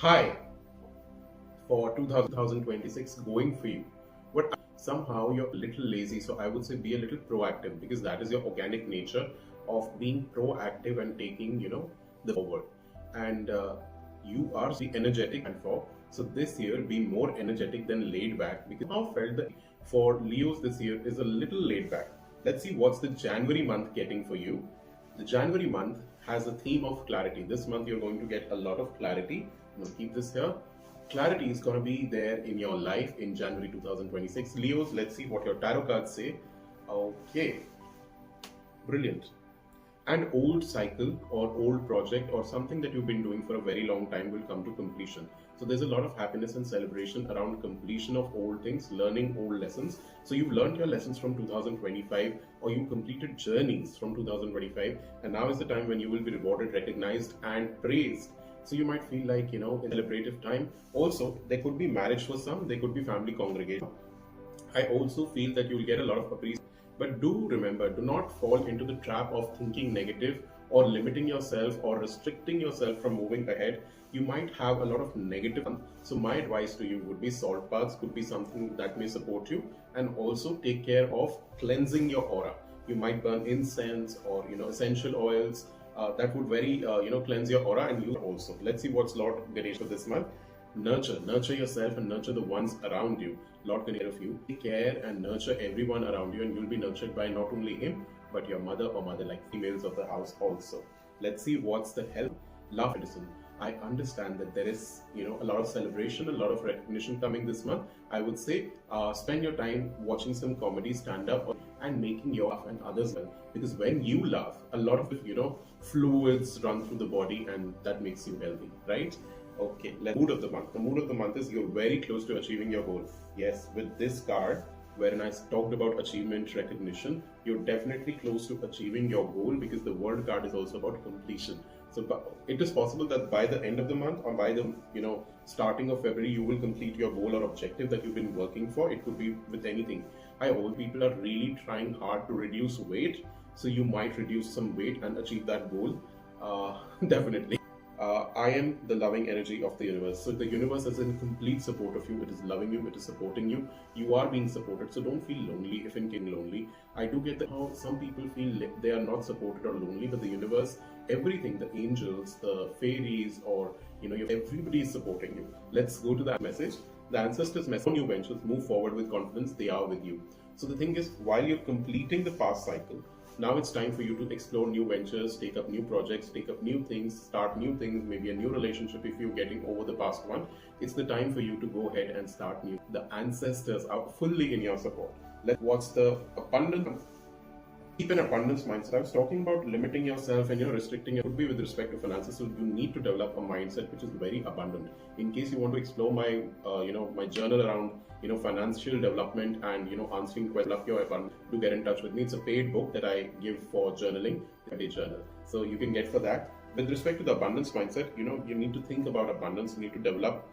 Hi for 2026 going for you. But somehow you're a little lazy, so I would say be a little proactive because that is your organic nature of being proactive and taking, the forward. And you are the energetic and for. So this year be more energetic than laid back because I felt that for Leos this year is a little laid back. Let's see what's the January month getting for you. The January month has a theme of clarity. This month you're going to get a lot of clarity. I'm going to keep this here. Clarity is going to be there in your life in January 2026. Leos, let's see what your tarot cards say. Okay, brilliant. An old cycle or old project or something that you've been doing for a very long time will come to completion. So there's a lot of happiness and celebration around completion of old things, learning old lessons. So you've learned your lessons from 2025 or you completed journeys from 2025, and now is the time when you will be rewarded, recognized and praised. So you might feel like, in celebrative time. Also, there could be marriage for some, there could be family congregation. I also feel that you will get a lot of appreciation. But do remember, do not fall into the trap of thinking negative or limiting yourself or restricting yourself from moving ahead. You might have a lot of negative. So my advice to you would be salt baths could be something that may support you, and also take care of cleansing your aura. You might burn incense or essential oils. That would very cleanse your aura. And you also, let's see what's Lord Ganesh for this month. Nurture yourself and nurture the ones around you. Lord can care of you. Take care and nurture everyone around you, and you'll be nurtured by not only him but your mother or mother, like females of the house also. Let's see what's the health. Love medicine. I understand that there is a lot of celebration, a lot of recognition coming this month. I would say spend your time watching some comedy, stand up, and making you laugh and others well. Because when you laugh, a lot of fluids run through the body, and that makes you healthy, right? Okay, mood of the month. The mood of the month is you're very close to achieving your goal. Yes, with this card, wherein I talked about achievement recognition, you're definitely close to achieving your goal because the world card is also about completion. So it is possible that by the end of the month or by the starting of February, you will complete your goal or objective that you've been working for. It could be with anything. All people are really trying hard to reduce weight, so you might reduce some weight and achieve that goal. Definitely. I am the loving energy of the universe. So the universe is in complete support of you. It is loving you. It is supporting you. You are being supported. So don't feel lonely if in getting lonely. I do get that how some people feel they are not supported or lonely, but the universe, everything, the angels, the fairies, or everybody is supporting you. Let's go to that message. The ancestors' message: new ventures, move forward with confidence. They are with you. So the thing is, while you're completing the past cycle, now it's time for you to explore new ventures, take up new projects, take up new things, start new things, maybe a new relationship if you're getting over the past one. It's the time for you to go ahead and start new. The ancestors are fully in your support. What's the abundance? Keep an abundance mindset. I was talking about limiting yourself and restricting. It could be with respect to finances. So you need to develop a mindset which is very abundant. In case you want to explore my my journal around financial development and answering questions, develop your abundance, do get in touch with me. It's a paid book that I give for journaling, a day journal. So you can get for that. With respect to the abundance mindset, you need to think about abundance. You need to develop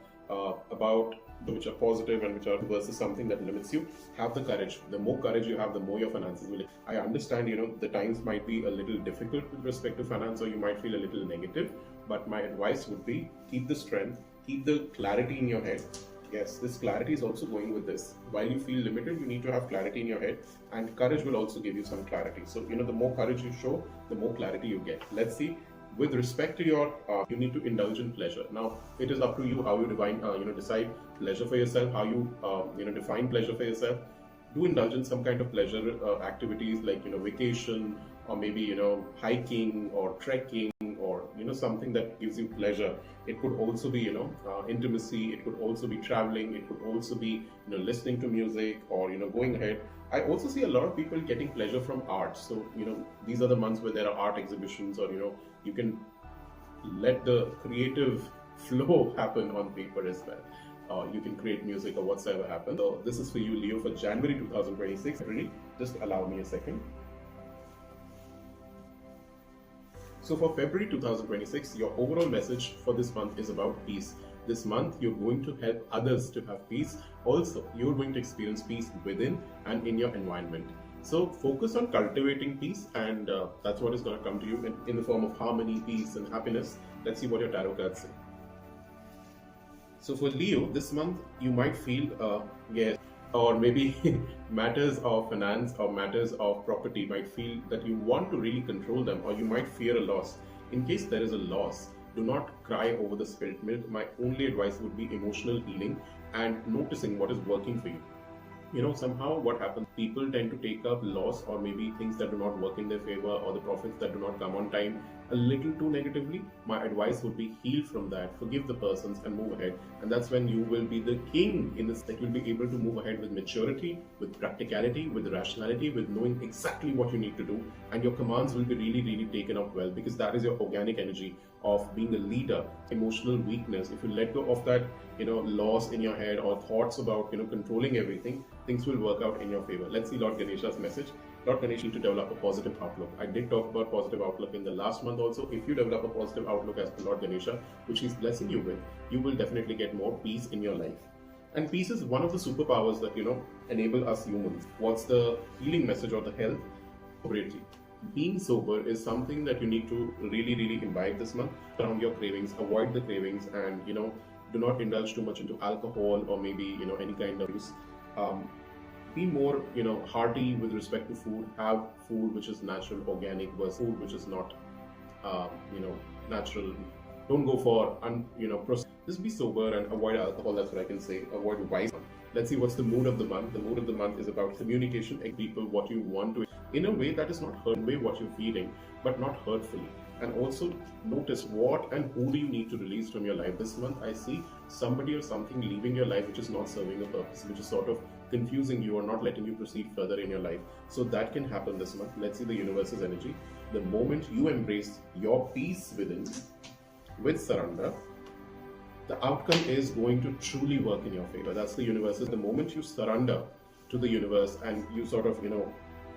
about which are positive and which are versus something that limits you. Have the courage. The more courage you have, the more your finances will. I understand the times might be a little difficult with respect to finance, or you might feel a little negative, but my advice would be keep the strength, keep the clarity in your head. Yes, this clarity is also going with this. While you feel limited, you need to have clarity in your head, and courage will also give you some clarity. So the more courage you show, the more clarity you get. Let's see. With respect to your, you need to indulge in pleasure. Now, it is up to you how you decide pleasure for yourself, how you, define pleasure for yourself. Do indulge in some kind of pleasure activities like, vacation, or maybe, hiking or trekking, or, something that gives you pleasure. It could also be, intimacy. It could also be traveling. It could also be, listening to music, or, going ahead. I also see a lot of people getting pleasure from art. So, these are the months where there are art exhibitions, or, you can let the creative flow happen on paper as well. You can create music or whatsoever happens. So this is for you, Leo, for January 2026. Really, just allow me a second. So for February 2026, your overall message for this month is about peace. This month, you're going to help others to have peace. Also, you're going to experience peace within and in your environment. So focus on cultivating peace, and that's what is going to come to you in the form of harmony, peace, and happiness. Let's see what your tarot cards say. So for Leo, this month you might feel yes, or maybe matters of finance or matters of property might feel that you want to really control them, or you might fear a loss. In case there is a loss, do not cry over the spilt milk. My only advice would be emotional healing and noticing what is working for you. Somehow what happens, people tend to take up loss or maybe things that do not work in their favor or the profits that do not come on time a little too negatively. My advice would be heal from that, forgive the persons and move ahead. And that's when you will be the king in this, that you'll be able to move ahead with maturity, with practicality, with rationality, with knowing exactly what you need to do. And your commands will be really, really taken up well, because that is your organic energy of being a leader. Emotional weakness, if you let go of that, loss in your head or thoughts about, controlling everything, things will work out in your favor. Let's see Lord Ganesha's message. Lord Ganesh, to develop a positive outlook. I did talk about positive outlook in the last month also. If you develop a positive outlook as per Lord Ganesha, which he's blessing you with, you will definitely get more peace in your life. And peace is one of the superpowers that, enable us humans. What's the healing message or the health? Sobriety. Being sober is something that you need to really, really imbibe this month around your cravings. Avoid the cravings and, do not indulge too much into alcohol or maybe, any kind of use. Be more, hearty with respect to food. Have food which is natural, organic, versus food which is not, natural. Don't go for, just be sober and avoid alcohol. That's what I can say. Avoid vice. Let's see what's the mood of the month. The mood of the month is about communication. People what you want to, in a way that is not hurt, way what you're feeling, but not hurtfully. And also notice what and who do you need to release from your life. This month I see somebody or something leaving your life which is not serving a purpose, which is sort of confusing you or not letting you proceed further in your life. So that can happen this month. Let's see the universe's energy. The moment you embrace your peace within with surrender, the outcome is going to truly work in your favor. That's the universe. The moment you surrender to the universe and you sort of,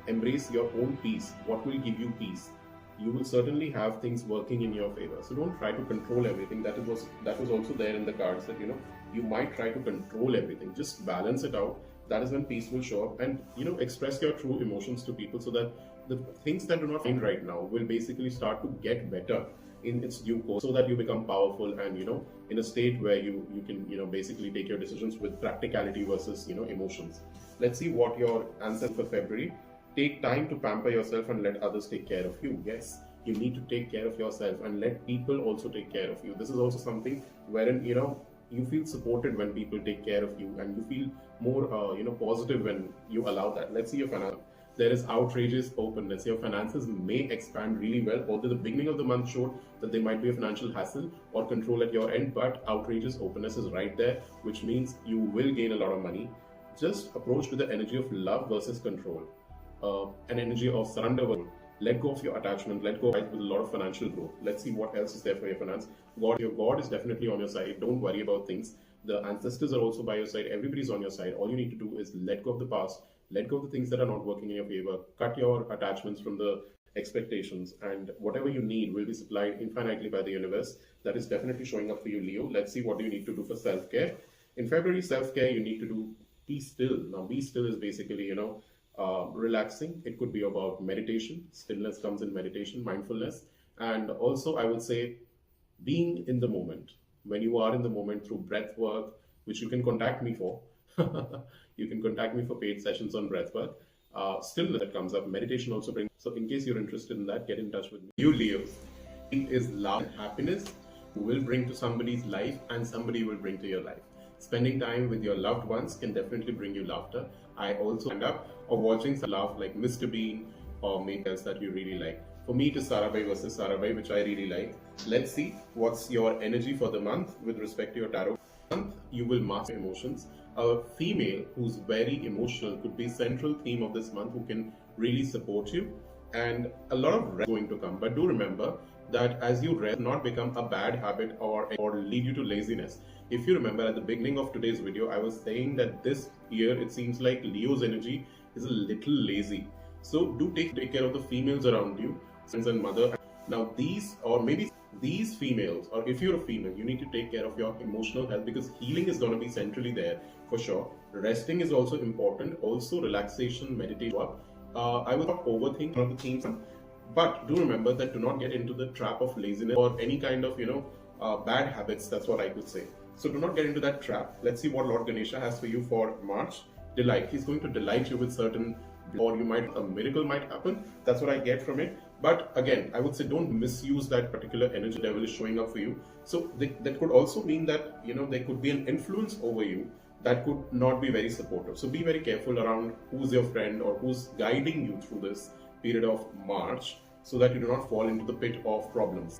embrace your own peace, what will give you peace? You will certainly have things working in your favor. So don't try to control everything. That was also there in the cards, that you might try to control everything. Just balance it out. That is when peace will show up, and express your true emotions to people, so that the things that do not find right now will basically start to get better in its due course, so that you become powerful and in a state where you can basically take your decisions with practicality versus emotions. Let's see what your answer for February. Take time to pamper yourself and let others take care of you. Yes, you need to take care of yourself and let people also take care of you. This is also something wherein you feel supported when people take care of you, and you feel more positive when you allow that. Let's see your finances. There is outrageous openness. Your finances may expand really well, although the beginning of the month showed that there might be a financial hassle or control at your end, but outrageous openness is right there, which means you will gain a lot of money. Just approach with the energy of love versus control. An energy of surrender. Let go of your attachment, let go with a lot of financial growth. Let's see what else is there for your finance. Your God is definitely on your side. Don't worry about things. The ancestors are also by your side. Everybody's on your side. All you need to do is let go of the past, let go of the things that are not working in your favor, cut your attachments from the expectations, and whatever you need will be supplied infinitely by the universe. That is definitely showing up for you, Leo. Let's see what do you need to do for self-care. In February, self-care, you need to do be still. Now, be still is basically, relaxing. It could be about meditation. Stillness comes in meditation, mindfulness. And also, I would say, being in the moment. When you are in the moment through breath work, which you can contact me for. You can contact me for paid sessions on breath work. Stillness that comes up. Meditation also brings. So in case you're interested in that, get in touch with me. You, Leo, is love and happiness will bring to somebody's life, and somebody will bring to your life. Spending time with your loved ones can definitely bring you laughter. I also end up of watching some laugh like Mr. Bean or maybe else that you really like. For me, it is Sarabhai versus Sarabhai, which I really like. Let's see what's your energy for the month with respect to your tarot. Month, you will master emotions. A female who's very emotional could be central theme of this month, who can really support you, and a lot of rest going to come. But do remember that as you rest, not become a bad habit or lead you to laziness. If you remember at the beginning of today's video, I was saying that this year it seems like Leo's energy is a little lazy. So do take care of the females around you, sons and mother. Now these, or maybe these females, or if you're a female, you need to take care of your emotional health, because healing is going to be centrally there for sure. Resting is also important. Also relaxation, meditation. I will not overthink one of the themes, but do remember that do not get into the trap of laziness or any kind of bad habits. That's what I could say. So do not get into that trap. Let's see what Lord Ganesha has for you for March. Delight. He's going to delight you with certain, or you might, a miracle might happen. That's what I get from it. But again, I would say don't misuse that particular energy devil is showing up for you. So that could also mean that, there could be an influence over you that could not be very supportive. So be very careful around who's your friend or who's guiding you through this period of March, so that you do not fall into the pit of problems.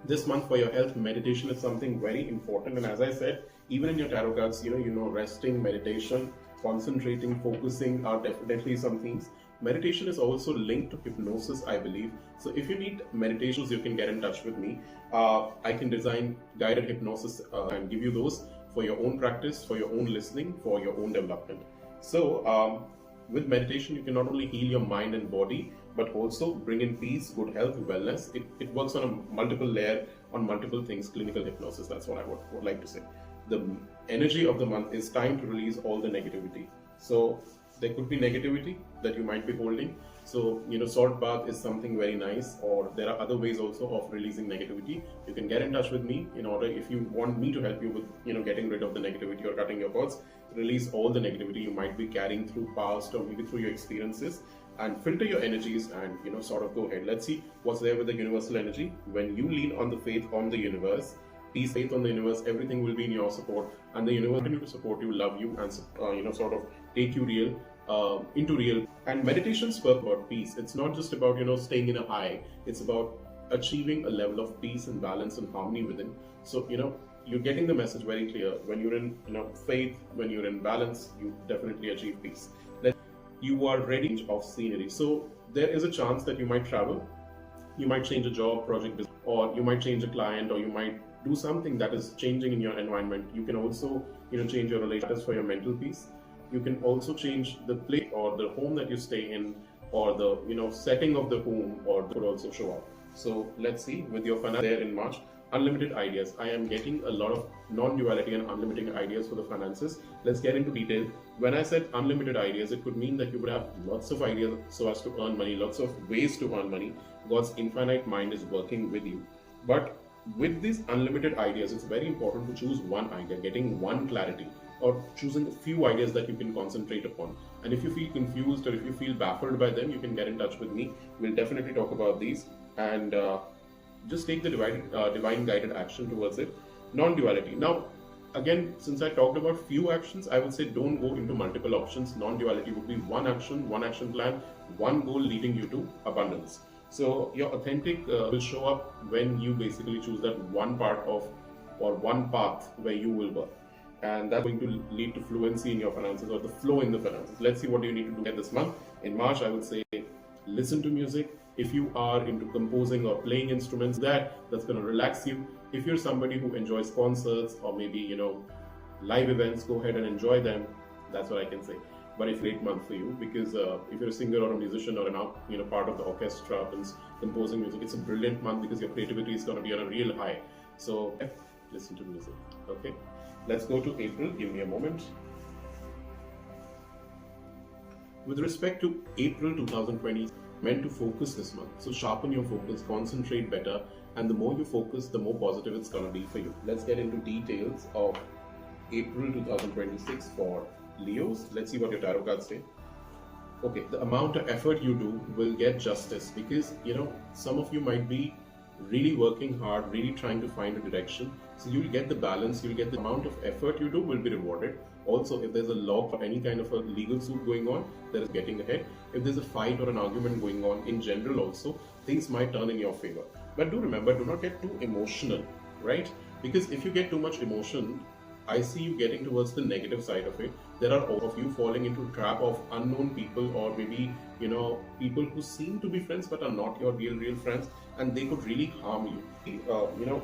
This month for your health, meditation is something very important. And as I said, even in your tarot cards, resting, meditation, concentrating, focusing are definitely some things. Meditation is also linked to hypnosis, I believe. So if you need meditations, you can get in touch with me. I can design guided hypnosis and give you those for your own practice, for your own listening, for your own development. So with meditation, you can not only heal your mind and body, but also bring in peace, good health, wellness. It works on a multiple layer, on multiple things, clinical hypnosis. That's what I would like to say. The energy of the month is time to release all the negativity. So there could be negativity that you might be holding. So, salt bath is something very nice, or there are other ways also of releasing negativity. You can get in touch with me in order, if you want me to help you with, getting rid of the negativity or cutting your cords, release all the negativity you might be carrying through past or maybe through your experiences, and filter your energies and, sort of go ahead. Let's see what's there with the universal energy. When you lean on the faith on the universe, peace, faith on the universe, everything will be in your support, and the universe will continue to support you, love you, and sort of take you into real. And meditation is about peace. It's not just about staying in a high. It's about achieving a level of peace and balance and harmony within. So you're getting the message very clear. When you're in faith, when you're in balance, you definitely achieve peace. That you are ready of scenery. So there is a chance that you might travel. You might change a job, project, business, or you might change a client, or you might do something that is changing in your environment. You can also change your relationships for your mental peace. You can also change the place or the home that you stay in, or the setting of the home, or could also show up. So let's see with your finance there in March. Unlimited ideas. I am getting a lot of non-duality and unlimited ideas for the finances. Let's get into detail. When I said unlimited ideas, it could mean that you would have lots of ideas so as to earn money, lots of ways to earn money. God's infinite mind is working with you. But with these unlimited ideas, it's very important to choose one idea, getting one clarity, or choosing a few ideas that you can concentrate upon. And if you feel confused or if you feel baffled by them, you can get in touch with me. We'll definitely talk about these, and just take the divine guided action towards it. Non-duality. Now, again, since I talked about few actions, I would say don't go into multiple options. Non-duality would be one action plan, one goal leading you to abundance. So your authentic will show up when you basically choose that one part of, or one path where you will work. And that's going to lead to fluency in your finances, or the flow in the finances. Let's see what you need to do this month. In March, I would say listen to music. If you are into composing or playing instruments, that's going to relax you. If you're somebody who enjoys concerts or maybe live events, go ahead and enjoy them. That's what I can say. But it's a great month for you, because if you're a singer or a musician or part of the orchestra and composing music, it's a brilliant month because your creativity is going to be on a real high. So listen to music. Okay. Let's go to April. Give me a moment. With respect to April 2020, meant to focus this month. So sharpen your focus, concentrate better, and the more you focus, the more positive it's going to be for you. Let's get into details of April 2026 for Leos. Let's see what your tarot cards say. Okay, the amount of effort you do will get justice, because some of you might be really working hard, really trying to find a direction. So you'll get the balance, you'll get the amount of effort you do will be rewarded. Also, if there's a law or any kind of a legal suit going on, that is getting ahead. If there's a fight or an argument going on in general also, things might turn in your favor. But do remember, do not get too emotional, right? Because if you get too much emotion, I see you getting towards the negative side of it. There are all of you falling into a trap of unknown people, or maybe, people who seem to be friends but are not your real friends, and they could really harm you.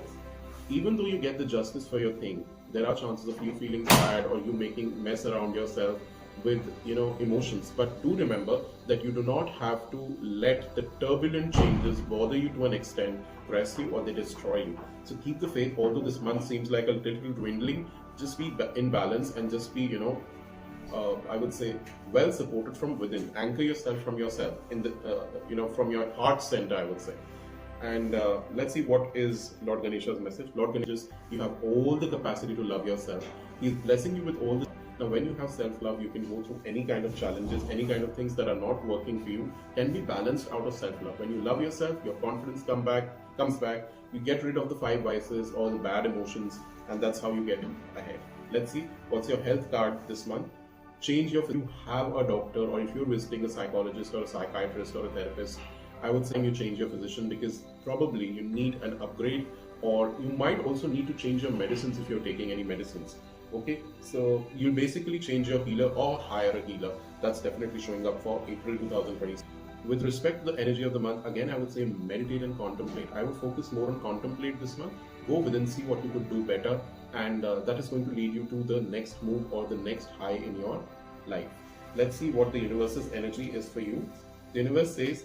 Even though you get the justice for your thing, there are chances of you feeling bad or you making mess around yourself with, emotions. But do remember that you do not have to let the turbulent changes bother you to an extent, press you, or they destroy you. So keep the faith. Although this month seems like a little dwindling, just be in balance and just be, I would say, well supported from within. Anchor yourself from yourself in the, from your heart center, I would say. And let's see what is Lord Ganesha's message. Lord Ganesh, you have all the capacity to love yourself. He's blessing you with all this. Now, when you have self-love, you can go through any kind of challenges, any kind of things that are not working for you can be balanced out of self-love. When you love yourself, your confidence comes back. You get rid of the five vices, all the bad emotions, and that's how you get ahead. Let's see what's your health card this month. Change your. If you have a doctor, or if you're visiting a psychologist or a psychiatrist or a therapist, I would say you change your physician, because probably you need an upgrade, or you might also need to change your medicines if you're taking any medicines. Okay, so you'll basically change your healer or hire a healer. That's definitely showing up for April 2020. With respect to the energy of the month, again, I would say meditate and contemplate. I would focus more on contemplate this month. Go within, see what you could do better, and that is going to lead you to the next move or the next high in your life. Let's see what the universe's energy is for you. The universe says,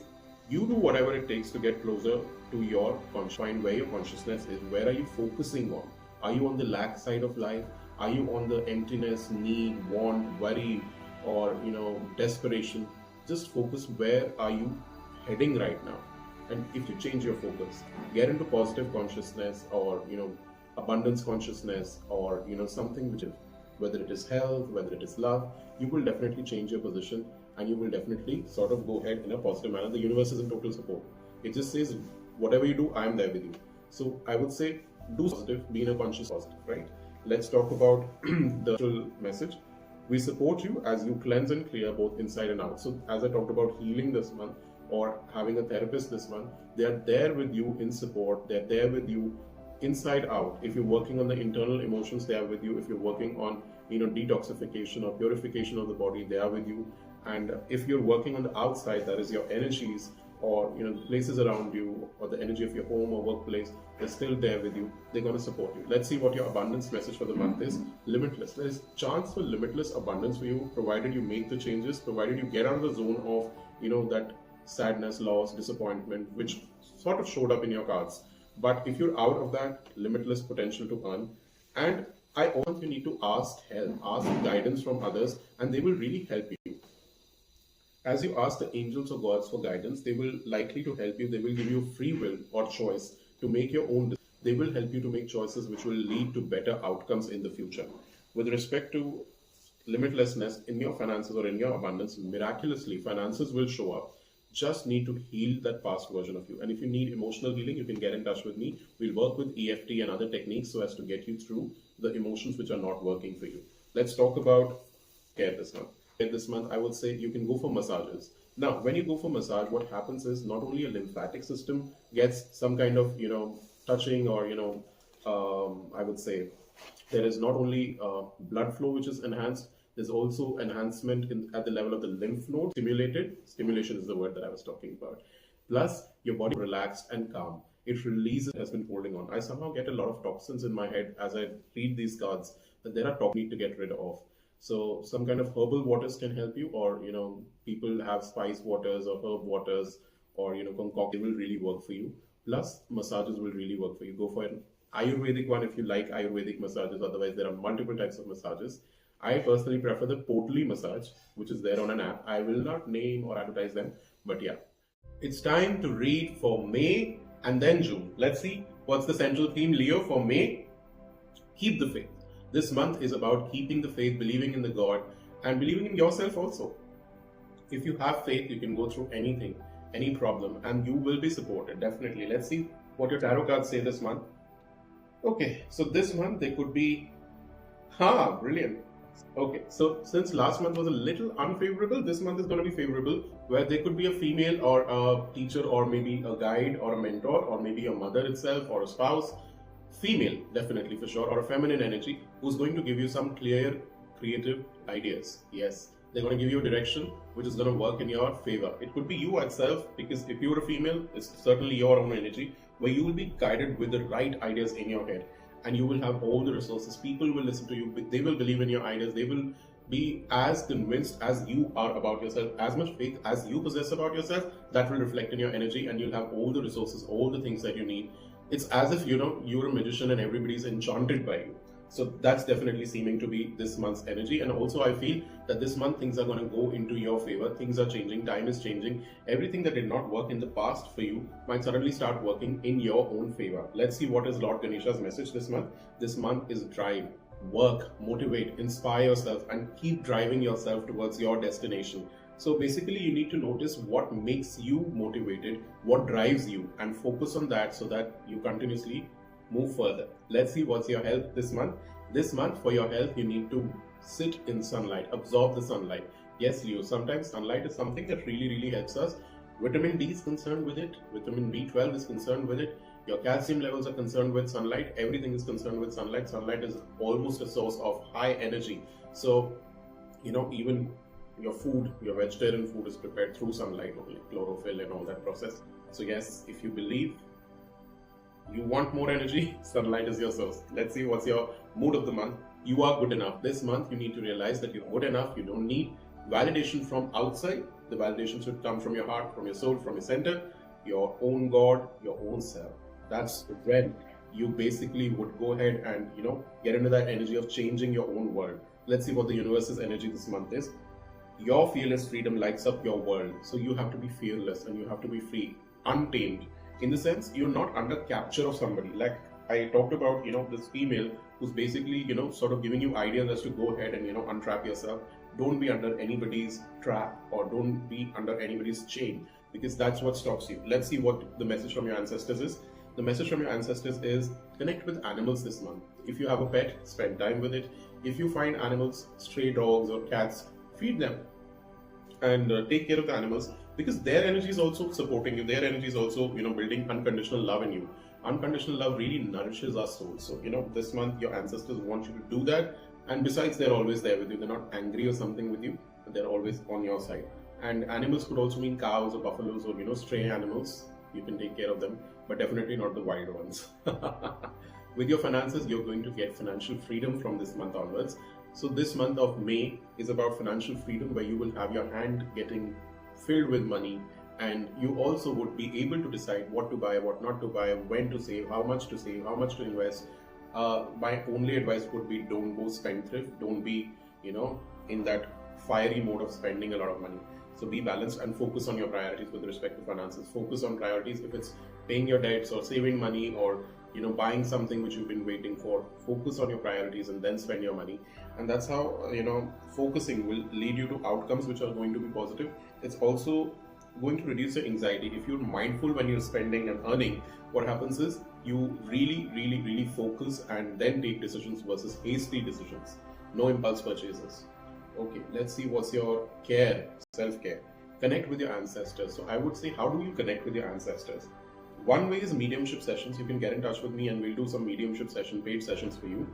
you do whatever it takes to get closer to your consciousness. Find where your consciousness is. Where are you focusing on? Are you on the lack side of life? Are you on the emptiness, need, want, worry, or desperation? Just focus. Where are you heading right now? And if you change your focus, get into positive consciousness, or abundance consciousness, or something which, whether it is health, whether it is love, you will definitely change your position, and you will definitely sort of go ahead in a positive manner. The universe is in total support. It just says, whatever you do, I am there with you. So I would say, do positive, be in a conscious positive, right? Let's talk about the actual message. We support you as you cleanse and clear both inside and out. So as I talked about healing this month, or having a therapist this month, they are there with you in support. They're there with you inside out. If you're working on the internal emotions, they are with you. If you're working on detoxification or purification of the body, they are with you. And if you're working on the outside, that is your energies, or the places around you, or the energy of your home or workplace, they're still there with you. They're going to support you. Let's see what your abundance message for the month is. Limitless. There is chance for limitless abundance for you, provided you make the changes, provided you get out of the zone of that sadness, loss, disappointment, which sort of showed up in your cards. But if you're out of that, limitless potential to earn. And I also need to ask help, ask guidance from others, and they will really help you. As you ask the angels or gods for guidance, they will likely to help you. They will give you free will or choice to make your own decisions. They will help you to make choices which will lead to better outcomes in the future. With respect to limitlessness in your finances or in your abundance, miraculously, finances will show up. Just need to heal that past version of you. And if you need emotional healing, you can get in touch with me. We'll work with EFT and other techniques so as to get you through the emotions which are not working for you. Let's talk about care this month. This month, I would say you can go for massages. Now, when you go for massage, what happens is not only a lymphatic system gets some kind of, touching, or, I would say there is not only blood flow which is enhanced, there's also enhancement at the level of the lymph node, stimulated. Stimulation is the word that I was talking about. Plus, your body relaxed and calm. It releases, has been holding on. I somehow get a lot of toxins in my head as I read these cards, that there are toxins I need to get rid of. So some kind of herbal waters can help you, or people have spice waters or herb waters, or concoct. They will really work for you. Plus, massages will really work for you. Go for an Ayurvedic one if you like Ayurvedic massages. Otherwise, there are multiple types of massages. I personally prefer the Potli massage, which is there on an app. I will not name or advertise them, but yeah. It's time to read for May and then June. Let's see what's the central theme, Leo, for May. Keep the faith. This month is about keeping the faith, believing in the God, and believing in yourself also. If you have faith, you can go through anything, any problem, and you will be supported, definitely. Let's see what your tarot cards say this month. Okay, so this month they could be, brilliant. Okay, so since last month was a little unfavorable, this month is going to be favorable, where there could be a female or a teacher, or maybe a guide or a mentor, or maybe a mother itself or a spouse. Female, definitely for sure, or a feminine energy who's going to give you some clear, creative ideas. Yes, they're going to give you a direction which is going to work in your favor. It could be you itself, because if you're a female, it's certainly your own energy, where you will be guided with the right ideas in your head, and you will have all the resources. People will listen to you, they will believe in your ideas, they will be as convinced as you are about yourself, as much faith as you possess about yourself. That will reflect in your energy, and you'll have all the resources, all the things that you need. It's as if, you're a magician and everybody's enchanted by you. So that's definitely seeming to be this month's energy. And also I feel that this month things are going to go into your favor. Things are changing, time is changing. Everything that did not work in the past for you might suddenly start working in your own favor. Let's see what is Lord Ganesha's message this month. This month is drive, work, motivate, inspire yourself, and keep driving yourself towards your destination. So basically you need to notice what makes you motivated, what drives you, and focus on that so that you continuously move further. Let's see what's your health this month. This month for your health, you need to sit in sunlight, absorb the sunlight. Yes, Leo, sometimes sunlight is something that really helps us. Vitamin D is concerned with it. Vitamin B12 is concerned with it. Your calcium levels are concerned with sunlight. Everything is concerned with sunlight. Sunlight is almost a source of high energy. So, even your food, your vegetarian food is prepared through sunlight, like chlorophyll and all that process. So yes, if you believe you want more energy, sunlight is your source. Let's see what's your mood of the month. You are good enough. This month, you need to realize that you're good enough. You don't need validation from outside. The validation should come from your heart, from your soul, from your center, your own God, your own self. That's when you basically would go ahead and, get into that energy of changing your own world. Let's see what the universe's energy this month is. Your fearless freedom lights up your world. So you have to be fearless and you have to be free, untamed. In the sense, you're not under capture of somebody. Like I talked about, this female who's basically, sort of giving you ideas as to go ahead and, untrap yourself. Don't be under anybody's trap or don't be under anybody's chain, because that's what stops you. Let's see what the message from your ancestors is. The message from your ancestors is connect with animals this month. If you have a pet, spend time with it. If you find animals, stray dogs or cats, feed them and take care of the animals, because their energy is also supporting you. Their energy is also, building unconditional love in you. Unconditional love really nourishes our soul. So, this month your ancestors want you to do that. And besides, they're always there with you. They're not angry or something with you, but they're always on your side. And animals could also mean cows or buffaloes or, stray animals. You can take care of them, but definitely not the wild ones. With your finances, you're going to get financial freedom from this month onwards. So this month of May is about financial freedom, where you will have your hand getting filled with money, and you also would be able to decide what to buy, what not to buy, when to save, how much to invest. My only advice would be don't go spendthrift, don't be, in that fiery mode of spending a lot of money. So be balanced and focus on your priorities with respect to finances. Focus on priorities. If it's paying your debts or saving money or buying something which you've been waiting for, focus on your priorities and then spend your money. And that's how, focusing will lead you to outcomes which are going to be positive. It's also going to reduce your anxiety. If you're mindful when you're spending and earning, what happens is you really focus and then take decisions versus hasty decisions. No impulse purchases. Okay, let's see what's your care, self-care. Connect with your ancestors. So I would say, how do you connect with your ancestors? One way is mediumship sessions. You can get in touch with me and we'll do some mediumship session, paid sessions for you.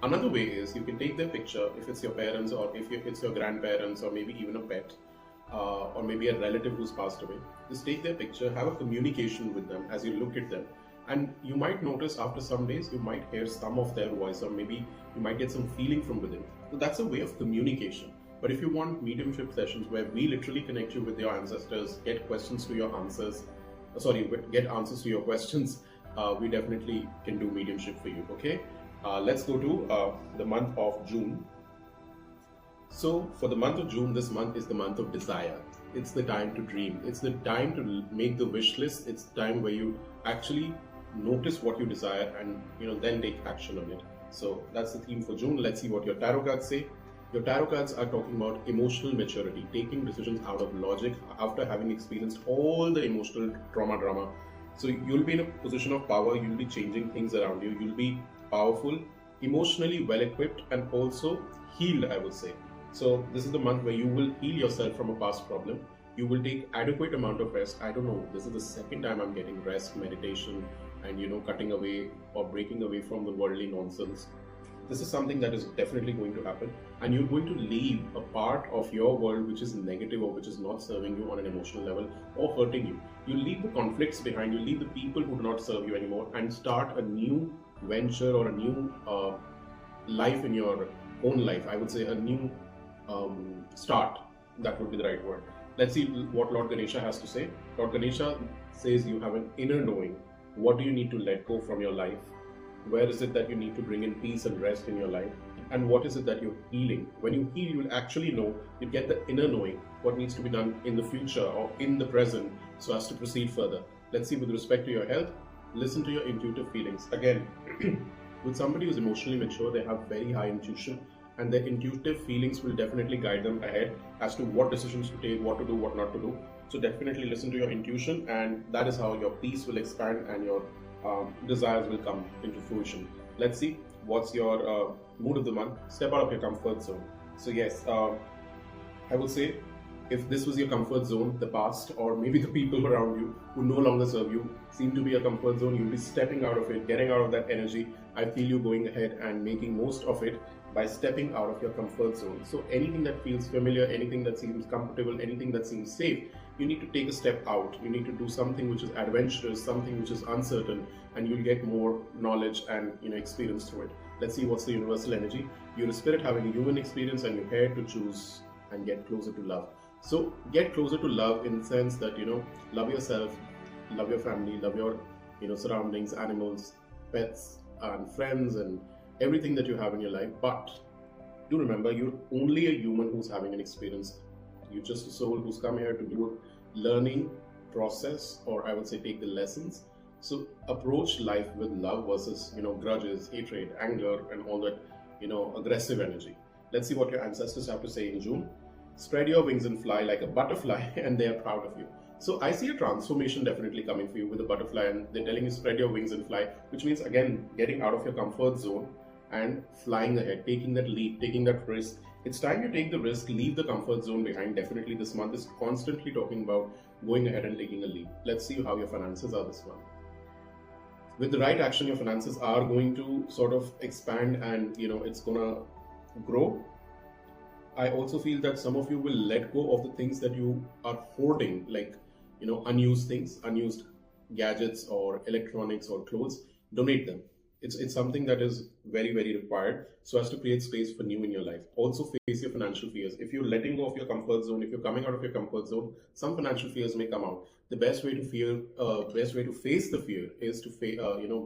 Another way is you can take their picture, if it's your parents or if it's your grandparents or maybe even a pet or maybe a relative who's passed away. Just take their picture, have a communication with them as you look at them. And you might notice after some days, you might hear some of their voice or maybe you might get some feeling from within. So that's a way of communication. But if you want mediumship sessions where we literally connect you with your ancestors, get questions to your answers, get answers to your questions, we definitely can do mediumship for you, okay? Let's go to the month of June. So for the month of June, this month is the month of desire. It's the time to dream. It's the time to make the wish list. It's the time where you actually notice what you desire and then take action on it. So that's the theme for June. Let's see what your tarot cards say. Your tarot cards are talking about emotional maturity, taking decisions out of logic after having experienced all the emotional drama. So you'll be in a position of power. You'll be changing things around you. You'll be powerful, emotionally well equipped, and also healed, I would say. So this is the month where you will heal yourself from a past problem. You will take adequate amount of rest. I don't know, this is the second time I'm getting rest, meditation, and cutting away or breaking away from the worldly nonsense. This is something that is definitely going to happen, and you're going to leave a part of your world which is negative or which is not serving you on an emotional level or hurting you. You leave the conflicts behind, you leave the people who do not serve you anymore and start a new venture or a new life in your own life. I would say a new start. That would be the right word. Let's see what Lord Ganesha has to say. Lord Ganesha says you have an inner knowing. What do you need to let go from your life? Where is it that you need to bring in peace and rest in your life? And what is it that you're healing? When you heal, you'll actually know, you get the inner knowing what needs to be done in the future or in the present so as to proceed further. Let's see, with respect to your health, listen to your intuitive feelings. Again, with somebody who's emotionally mature, they have very high intuition, and their intuitive feelings will definitely guide them ahead as to what decisions to take, what to do, what not to do. So definitely listen to your intuition, and that is how your peace will expand and your desires will come into fruition. Let's see what's your mood of the month. Step out of your comfort zone. So yes, I will say, if this was your comfort zone, the past, or maybe the people around you who no longer serve you seem to be a comfort zone, you'll be stepping out of it, getting out of that energy. I feel you going ahead and making most of it by stepping out of your comfort zone. So anything that feels familiar, anything that seems comfortable, anything that seems safe, you need to take a step out. You need to do something which is adventurous, something which is uncertain, and you'll get more knowledge and experience through it. Let's see what's the universal energy. You're a spirit having a human experience, and you're here to choose and get closer to love. So get closer to love in the sense that, love yourself, love your family, love your, surroundings, animals, pets, and friends, and everything that you have in your life. But do remember, you're only a human who's having an experience. You're just a soul who's come here to do a learning process, or I would say take the lessons. So approach life with love versus, grudges, hatred, anger, and all that, aggressive energy. Let's see what your ancestors have to say in June. Spread your wings and fly like a butterfly, and they are proud of you. So I see a transformation definitely coming for you with a butterfly, and they're telling you spread your wings and fly, which means again getting out of your comfort zone and flying ahead, taking that leap, taking that risk. It's time you take the risk, leave the comfort zone behind. Definitely this month is constantly talking about going ahead and taking a leap. Let's see how your finances are this month. With the right action, your finances are going to sort of expand, and it's gonna grow. I also feel that some of you will let go of the things that you are hoarding, like unused things, unused gadgets or electronics or clothes. Donate them. It's something that is very, very required so as to create space for new in your life. Also face your financial fears. If you're letting go of your comfort zone, if you're coming out of your comfort zone, some financial fears may come out. The best way to face the fear is to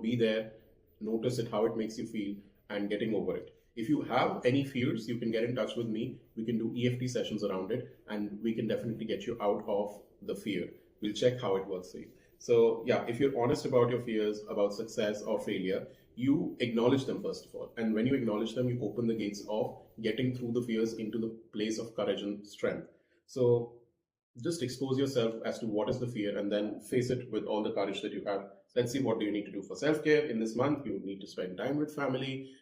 be there, notice it, how it makes you feel, and getting over it. If you have any fears, you can get in touch with me. We can do EFT sessions around it, and we can definitely get you out of the fear. We'll check how it works for you. So yeah, if you're honest about your fears, about success or failure, you acknowledge them first of all. And when you acknowledge them, you open the gates of getting through the fears into the place of courage and strength. So just expose yourself as to what is the fear, and then face it with all the courage that you have. Let's see, what do you need to do for self-care in this month? You need to spend time with family,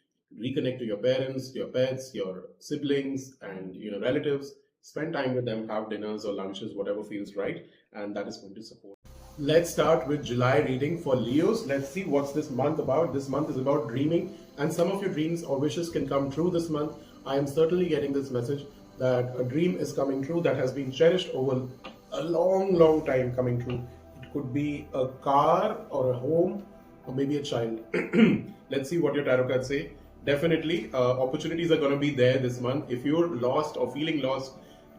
reconnect to your parents, your pets, your siblings, and relatives. Spend time with them, have dinners or lunches, whatever feels right, and that is going to support. Let's start with July reading for Leos. Let's see what's this month about. This month is about dreaming, and some of your dreams or wishes can come true this month. I am certainly getting this message that a dream is coming true that has been cherished over a long, long time coming true. It could be a car or a home or maybe a child. Let's see what your tarot cards say. Definitely, opportunities are going to be there this month. If you're lost or feeling lost,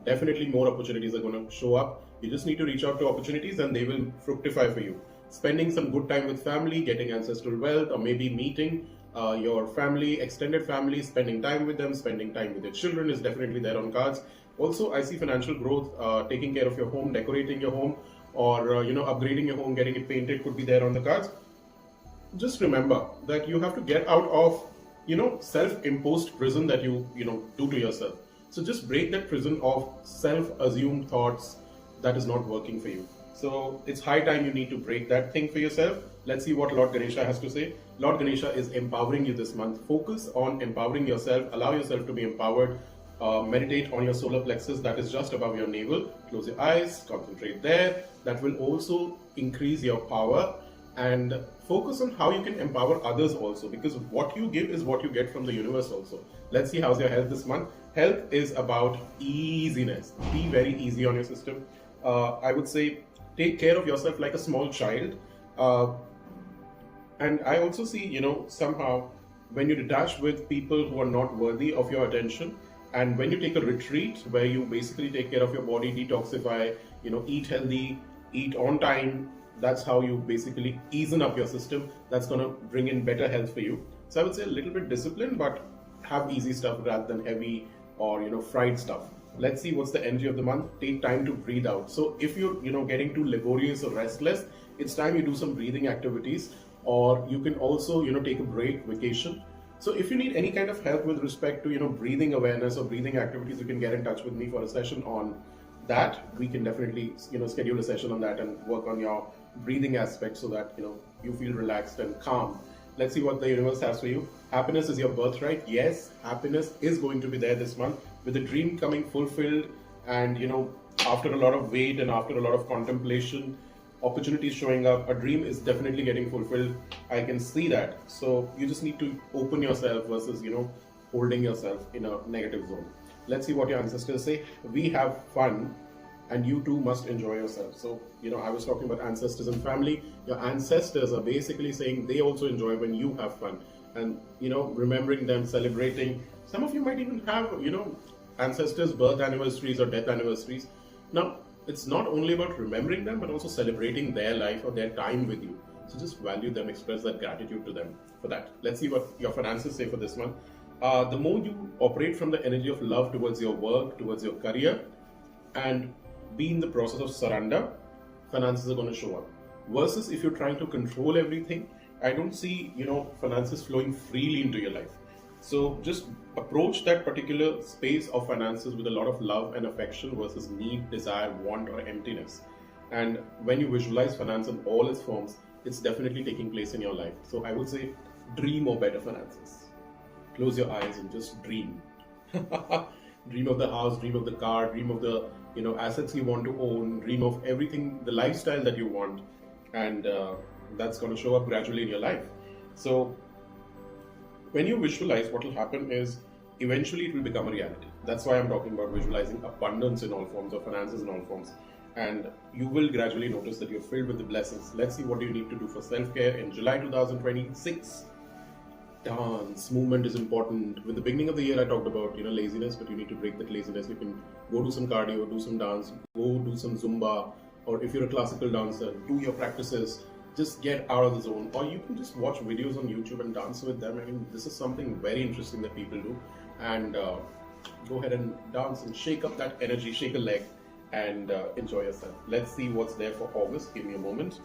definitely more opportunities are going to show up. You just need to reach out to opportunities and they will fructify for you. Spending some good time with family, getting ancestral wealth, or maybe meeting your family, extended family, spending time with them, spending time with your children is definitely there on cards. Also, I see financial growth, taking care of your home, decorating your home, or upgrading your home, getting it painted could be there on the cards. Just remember that you have to get out of self-imposed prison that you do to yourself. So just break that prison of self-assumed thoughts that is not working for you. So it's high time you need to break that thing for yourself. Let's see what Lord Ganesha has to say. Lord Ganesha is empowering you this month. Focus on empowering yourself. Allow yourself to be empowered. Meditate on your solar plexus that is just above your navel. Close your eyes, concentrate there. That will also increase your power. And focus on how you can empower others also, because what you give is what you get from the universe also. Let's see how's your health this month. Health is about easiness. Be very easy on your system. I would say take care of yourself like a small child. And I also see, somehow when you detach with people who are not worthy of your attention, and when you take a retreat where you basically take care of your body, detoxify, eat healthy, eat on time, That's how you basically easen up your system. That's going to bring in better health for you. So I would say a little bit disciplined, but have easy stuff rather than heavy or fried stuff. Let's see what's the energy of the month. Take time to breathe out. So if you're getting too laborious or restless, it's time you do some breathing activities, or you can also take a break, vacation. So if you need any kind of help with respect to breathing awareness or breathing activities, you can get in touch with me for a session on that. We can definitely schedule a session on that and work on your breathing aspect so that you feel relaxed and calm. Let's see what the universe has for you. Happiness is your birthright. Yes, happiness is going to be there this month with the dream coming fulfilled, and after a lot of wait and after a lot of contemplation, opportunities showing up, a dream is definitely getting fulfilled. I can see that. So you just need to open yourself versus holding yourself in a negative zone. Let's see what your ancestors say. We have fun, and you too must enjoy yourself. So I was talking about ancestors and family. Your ancestors are basically saying they also enjoy when you have fun, and remembering them, celebrating. Some of you might even have ancestors birth anniversaries or death anniversaries. Now it's not only about remembering them, but also celebrating their life or their time with you. So just value them, express that gratitude to them for that. Let's see what your finances say for this month. The more you operate from the energy of love towards your work, towards your career, and be in the process of surrender, finances are going to show up. Versus if you're trying to control everything, I don't see finances flowing freely into your life. So just approach that particular space of finances with a lot of love and affection versus need, desire, want, or emptiness. And when you visualize finance in all its forms, it's definitely taking place in your life. So I would say dream of better finances. Close your eyes and just dream. Dream of the house, dream of the car, dream of the assets you want to own, dream of everything, the lifestyle that you want, and that's going to show up gradually in your life. So when you visualize, what will happen is eventually it will become a reality. That's why I'm talking about visualizing abundance in all forms or finances in all forms. And you will gradually notice that you're filled with the blessings. Let's see what you need to do for self-care in July 2026. Dance, movement is important. With the beginning of the year, I talked about laziness, but you need to break that laziness. You can go do some cardio, do some dance, go do some Zumba, or if you're a classical dancer, do your practices. Just get out of the zone, or you can just watch videos on YouTube and dance with them. I mean, this is something very interesting that people do, and go ahead and dance and shake up that energy, shake a leg, and enjoy yourself. Let's see what's there for August. Give me a moment.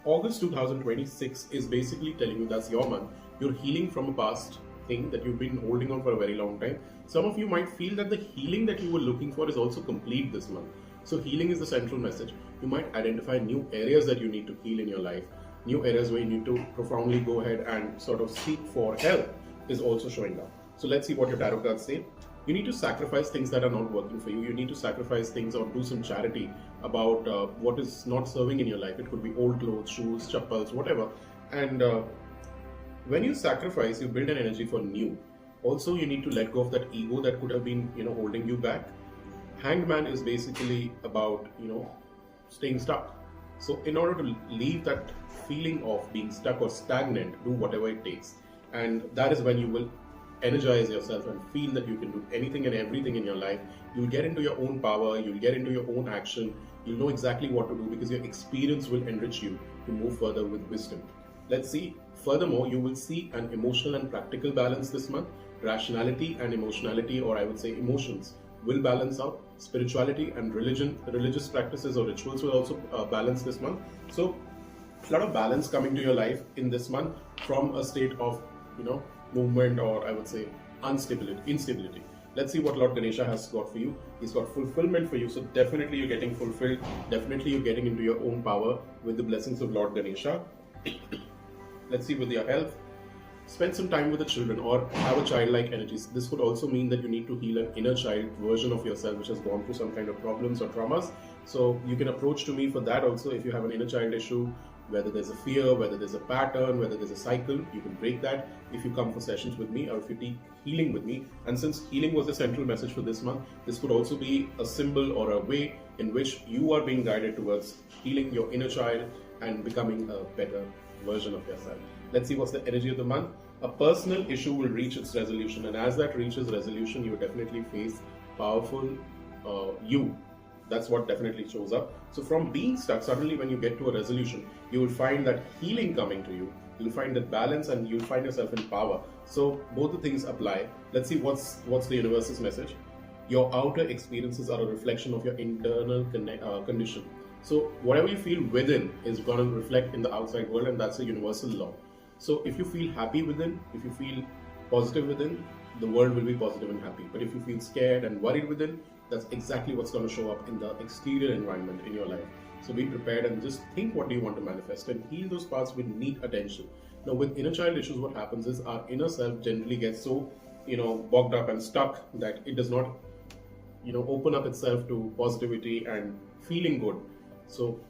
August 2026 is basically telling you that's your month. You're healing from a past thing that you've been holding on for a very long time. Some of you might feel that the healing that you were looking for is also complete this month. So healing is the central message. You might identify new areas that you need to heal in your life, new areas where you need to profoundly go ahead and sort of seek for help is also showing up. So let's see what your tarot cards say. You need to sacrifice things that are not working for you. You need to sacrifice things or do some charity about what is not serving in your life. It could be old clothes, shoes, chappals, whatever. And when you sacrifice, you build an energy for new. Also, you need to let go of that ego that could have been holding you back. Hanged Man is basically about staying stuck. So in order to leave that feeling of being stuck or stagnant, do whatever it takes. And that is when you will energize yourself and feel that you can do anything and everything in your life. You'll get into your own power, you'll get into your own action, you'll know exactly what to do because your experience will enrich you to move further with wisdom. Let's see. Furthermore, you will see an emotional and practical balance this month. Rationality and emotionality, or I would say emotions, will balance out. Spirituality and religious practices or rituals will also balance this month. So a lot of balance coming to your life in this month from a state of movement, or I would say instability. Let's see what Lord Ganesha has got for you. He's got fulfillment for you. So definitely you're getting fulfilled. Definitely you're getting into your own power with the blessings of Lord Ganesha. Let's see with your health. Spend some time with the children or have a childlike energies. This could also mean that you need to heal an inner child version of yourself which has gone through some kind of problems or traumas. So you can approach to me for that also. If you have an inner child issue, whether there's a fear, whether there's a pattern, whether there's a cycle, you can break that if you come for sessions with me or if you take healing with me. And since healing was the central message for this month, this could also be a symbol or a way in which you are being guided towards healing your inner child and becoming a better version of yourself. Let's see what's the energy of the month. A personal issue will reach its resolution, and as that reaches resolution, you definitely face powerful you That's what definitely shows up. So from being stuck, suddenly when you get to a resolution, you will find that healing coming to you. You'll find that balance, and you'll find yourself in power. So both the things apply. Let's see what's the universe's message. Your outer experiences are a reflection of your internal condition. So whatever you feel within is going to reflect in the outside world, and that's a universal law. So if you feel happy within, if you feel positive within, the world will be positive and happy. But if you feel scared and worried within, that's exactly what's going to show up in the exterior environment in your life. So be prepared and just think, what do you want to manifest, and heal those parts with neat attention. Now with inner child issues, what happens is our inner self generally gets so bogged up and stuck that it does not open up itself to positivity and feeling good. So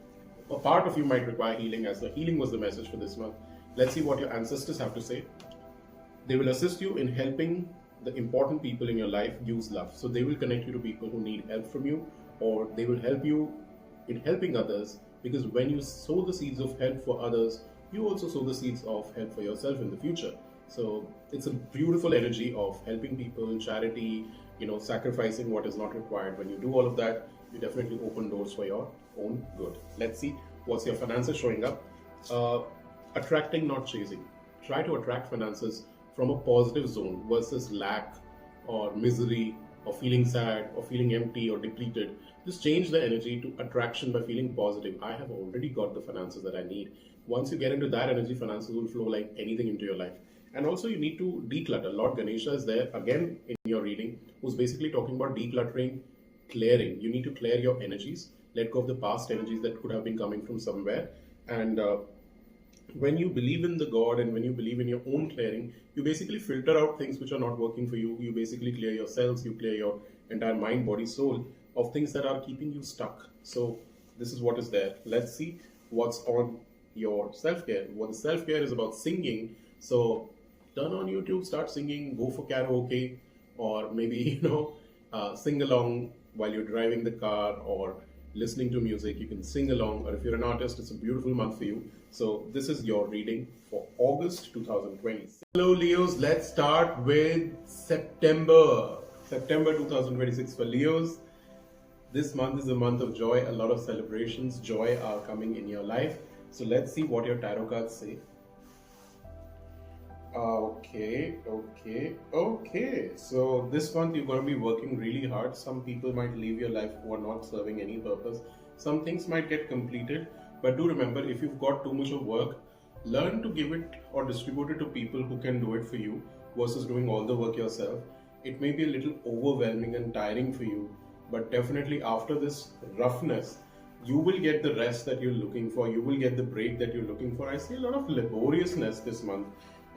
a part of you might require healing, as the healing was the message for this month. Let's see what your ancestors have to say. They will assist you in helping the important people in your life use love. So they will connect you to people who need help from you, or they will help you in helping others, because when you sow the seeds of help for others, you also sow the seeds of help for yourself in the future. So it's a beautiful energy of helping people, charity, sacrificing what is not required. When you do all of that, you definitely open doors for your own good. Let's see what's your finances showing up. Attracting, not chasing. Try to attract finances from a positive zone versus lack or misery or feeling sad or feeling empty or depleted. Just change the energy to attraction by feeling positive. I have already got the finances that I need. Once you get into that energy, finances will flow like anything into your life. And also you need to declutter. Lord Ganesha is there again in your reading, who's basically talking about decluttering, clearing. You need to clear your energies, let go of the past energies that could have been coming from somewhere. And when you believe in the God and when you believe in your own clearing, you basically filter out things which are not working for you. You basically clear your cells, you clear your entire mind, body, soul of things that are keeping you stuck. So this is what is there. Let's see what's on your self-care. What the self-care is about: singing. So turn on YouTube, start singing, go for karaoke, or maybe sing along while you're driving the car or listening to music. You can sing along, or if you're an artist, it's a beautiful month for you. So this is your reading for August 2020. Hello Leos, let's start with September 2026 for Leos. This month is a month of joy. A lot of celebrations, joy are coming in your life. So let's see what your tarot cards say. Okay. So this month you're going to be working really hard. Some people might leave your life who are not serving any purpose. Some things might get completed. But do remember, if you've got too much of work, learn to give it or distribute it to people who can do it for you versus doing all the work yourself. It may be a little overwhelming and tiring for you, but definitely after this roughness, you will get the rest that you're looking for. You will get the break that you're looking for. I see a lot of laboriousness this month,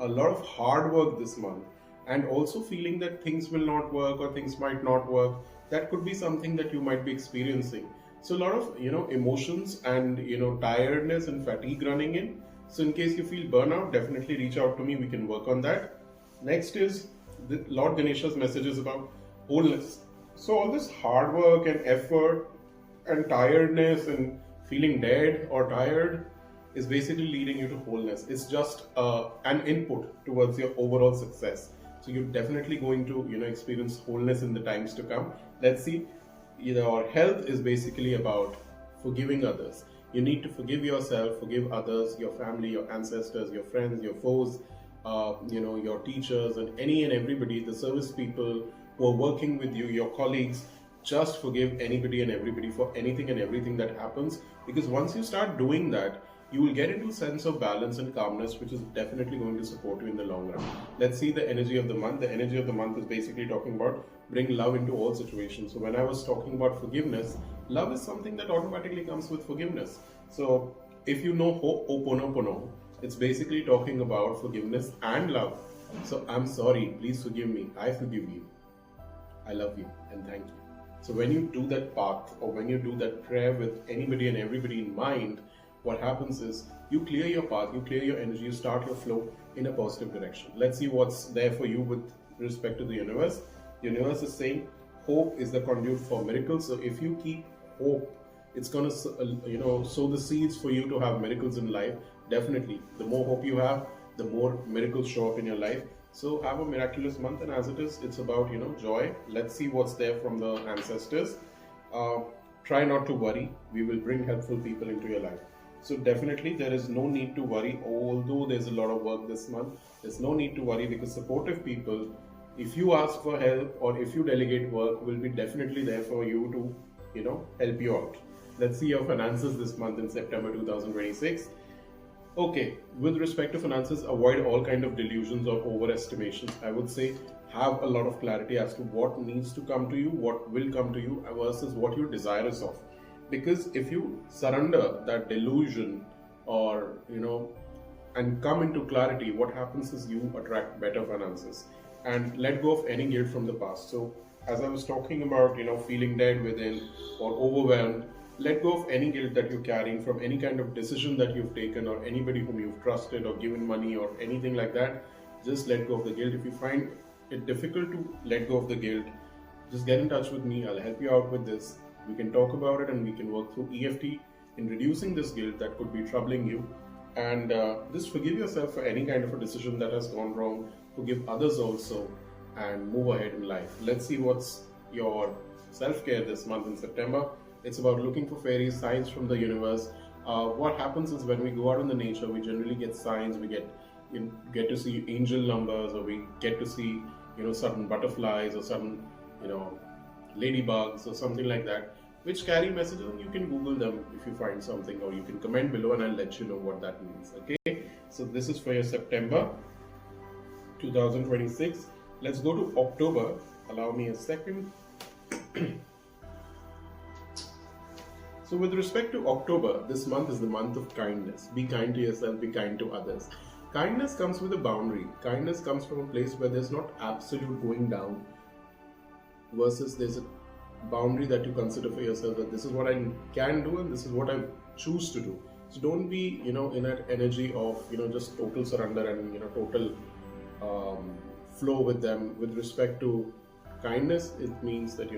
a lot of hard work this month, and also feeling that things will not work or things might not work. That could be something that you might be experiencing. So a lot of emotions and tiredness and fatigue running in. So in case you feel burnout, definitely reach out to me. We can work on that. Next is the Lord Ganesha's message is about wholeness. So all this hard work and effort and tiredness and feeling dead or tired is basically leading you to wholeness. It's just an input towards your overall success. So you're definitely going to experience wholeness in the times to come. Let's see. Your health is basically about forgiving others. You need to forgive yourself, forgive others, your family, your ancestors, your friends, your foes, your teachers, and any and everybody, the service people who are working with you, your colleagues. Just forgive anybody and everybody for anything and everything that happens, because once you start doing that, you will get into a sense of balance and calmness, which is definitely going to support you in the long run. Let's see the energy of the month. The energy of the month is basically talking about bring love into all situations. So when I was talking about forgiveness, love is something that automatically comes with forgiveness. So if you know Ho'oponopono, it's basically talking about forgiveness and love. So I'm sorry, please forgive me. I forgive you. I love you and thank you. So when you do that path, or when you do that prayer with anybody and everybody in mind, what happens is you clear your path, you clear your energy, you start your flow in a positive direction. Let's see what's there for you with respect to the universe. The universe is saying hope is the conduit for miracles. So if you keep hope, it's going to sow the seeds for you to have miracles in life. Definitely, the more hope you have, the more miracles show up in your life. So have a miraculous month, and as it is, it's about joy. Let's see what's there from the ancestors. try not to worry. We will bring helpful people into your life. So definitely there is no need to worry. Although there's a lot of work this month, there's no need to worry, because supportive people, if you ask for help or if you delegate work, will be definitely there for you to, help you out. Let's see your finances this month in September 2026. Okay, with respect to finances, avoid all kind of delusions or overestimations. I would say have a lot of clarity as to what needs to come to you, what will come to you, versus what you're desirous of. Because if you surrender that delusion, or and come into clarity, what happens is you attract better finances and let go of any guilt from the past. So as I was talking about, feeling dead within or overwhelmed, let go of any guilt that you're carrying from any kind of decision that you've taken, or anybody whom you've trusted or given money or anything like that. Just let go of the guilt. If you find it difficult to let go of the guilt, just get in touch with me. I'll help you out with this. We can talk about it and we can work through EFT in reducing this guilt that could be troubling you. And just forgive yourself for any kind of a decision that has gone wrong. Forgive others also and move ahead in life. Let's see what's your self-care this month in September. It's about looking for fairies, signs from the universe. What happens is when we go out in the nature, we generally get signs. We get to see angel numbers, or we get to see certain butterflies or certain ladybugs or something like that, which carry messages. And you can Google them if you find something, or you can comment below and I'll let you know what that means. Okay, so this is for your September 2026. Let's go to October. Allow me a second. So with respect to October, this month is the month of kindness. Be kind to yourself, be kind to others. Kindness comes with a boundary. Kindness comes from a place where there's not absolute going down, versus there's a boundary that you consider for yourself, that this is what I can do and this is what I choose to do. So don't be, in that energy of, just total surrender and, total flow with them. With respect to kindness, it means that,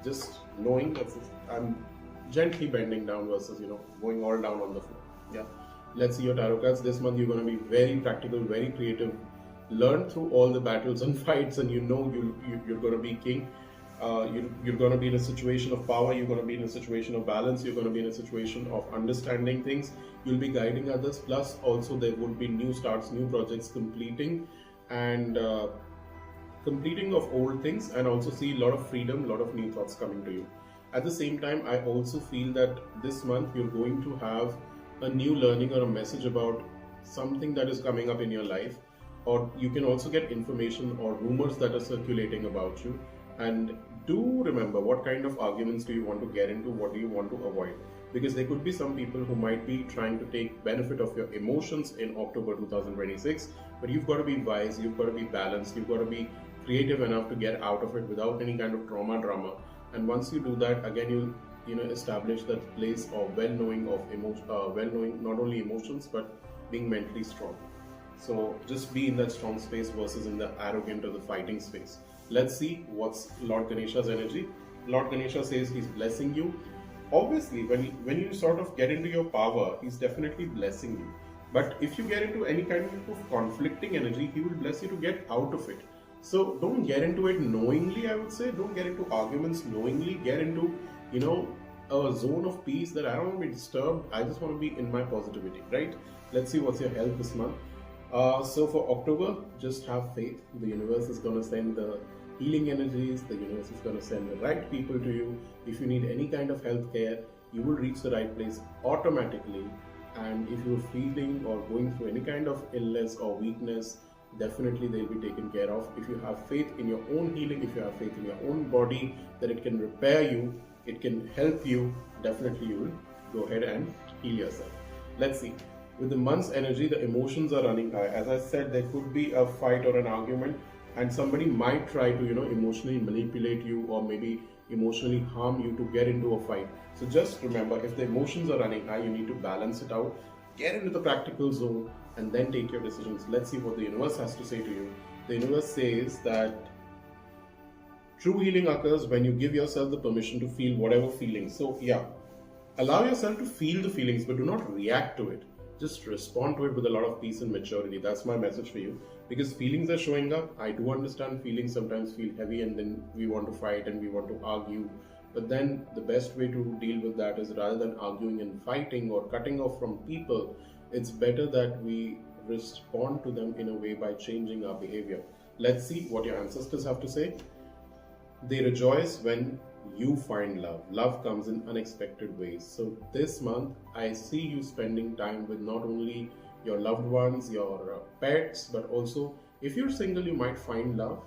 just knowing that I'm gently bending down versus going all down on the floor. Yeah, let's see your tarot cards this month. You're going to be very practical, very creative, learn through all the battles and fights, and you're going to be king. You're going to be in a situation of power. You're going to be in a situation of balance. You're going to be in a situation of understanding things. You'll be guiding others. Plus also there would be new starts, new projects completing, and completing of old things, and also see a lot of freedom, a lot of new thoughts coming to you. At the same time, I also feel that this month you're going to have a new learning or a message about something that is coming up in your life, or you can also get information or rumors that are circulating about you. And do remember, what kind of arguments do you want to get into, what do you want to avoid, because there could be some people who might be trying to take benefit of your emotions in October 2026, but you've got to be wise, you've got to be balanced, you've got to be creative enough to get out of it without any kind of drama. And once you do that, again you establish that place of well-knowing of emotion, well-knowing not only emotions but being mentally strong. So just be in that strong space versus in the arrogant or the fighting space. Let's see what's Lord Ganesha's energy. Lord Ganesha says he's blessing you. Obviously, when you sort of get into your power, he's definitely blessing you. But if you get into any kind of conflicting energy, he will bless you to get out of it. So don't get into it knowingly, I would say. Don't get into arguments knowingly. Get into, a zone of peace that I don't want to be disturbed. I just want to be in my positivity, right? Let's see what's your health this month. So for October, just have faith. The universe is going to send the healing energies. The universe is going to send the right people to you. If you need any kind of health care, you will reach the right place automatically. And if you're feeling or going through any kind of illness or weakness, definitely they'll be taken care of. If you have faith in your own healing, if you have faith in your own body, that it can repair you, it can help you, definitely you will go ahead and heal yourself. Let's see. With the month's energy, the emotions are running high. As I said, there could be a fight or an argument, and somebody might try to, emotionally manipulate you, or maybe emotionally harm you to get into a fight. So just remember, if the emotions are running high, you need to balance it out, get into the practical zone, and then take your decisions. Let's see what the universe has to say to you. The universe says that true healing occurs when you give yourself the permission to feel whatever feelings. So yeah, allow yourself to feel the feelings, but do not react to it. Just respond to it with a lot of peace and maturity. That's my message for you. Because feelings are showing up. I do understand feelings sometimes feel heavy, and then we want to fight and we want to argue But then the best way to deal with that is, rather than arguing and fighting or cutting off from people, it's better that we respond to them in a way by changing our behavior. Let's see what your ancestors have to say. They rejoice when you find love. Love comes in unexpected ways. So this month, I see you spending time with not only your loved ones, your pets, but also if you're single, you might find love,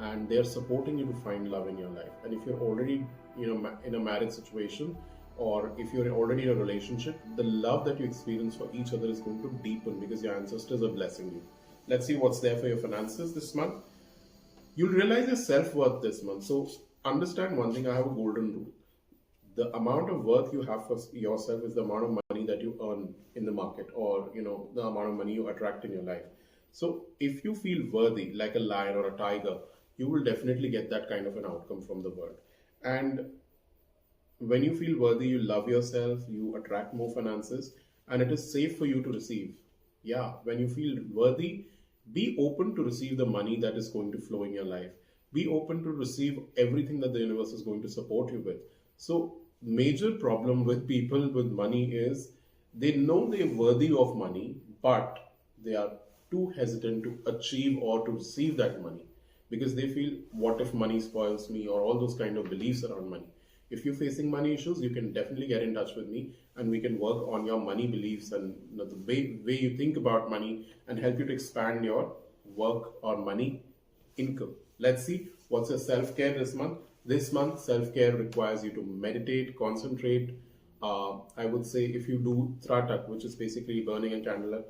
and they're supporting you to find love in your life. And if you're already, in a marriage situation, or if you're already in a relationship, the love that you experience for each other is going to deepen because your ancestors are blessing you. Let's see what's there for your finances this month. You'll realize your self-worth this month. So understand one thing, I have a golden rule. The amount of worth you have for yourself is the amount of money that you earn in the market, or the amount of money you attract in your life. So if you feel worthy like a lion or a tiger, you will definitely get that kind of an outcome from the world. And when you feel worthy, you love yourself, you attract more finances, and it is safe for you to receive. Yeah, when you feel worthy, be open to receive the money that is going to flow in your life. Be open to receive everything that the universe is going to support you with. So, major problem with people with money is they know they're worthy of money, but they are too hesitant to achieve or to receive that money because they feel, what if money spoils me, or all those kind of beliefs around money. If you're facing money issues, you can definitely get in touch with me, and we can work on your money beliefs and the way you think about money, and help you to expand your work or money income. Let's see what's your self-care this month. This month, self-care requires you to meditate, concentrate. I would say if you do tratak, which is basically burning a candle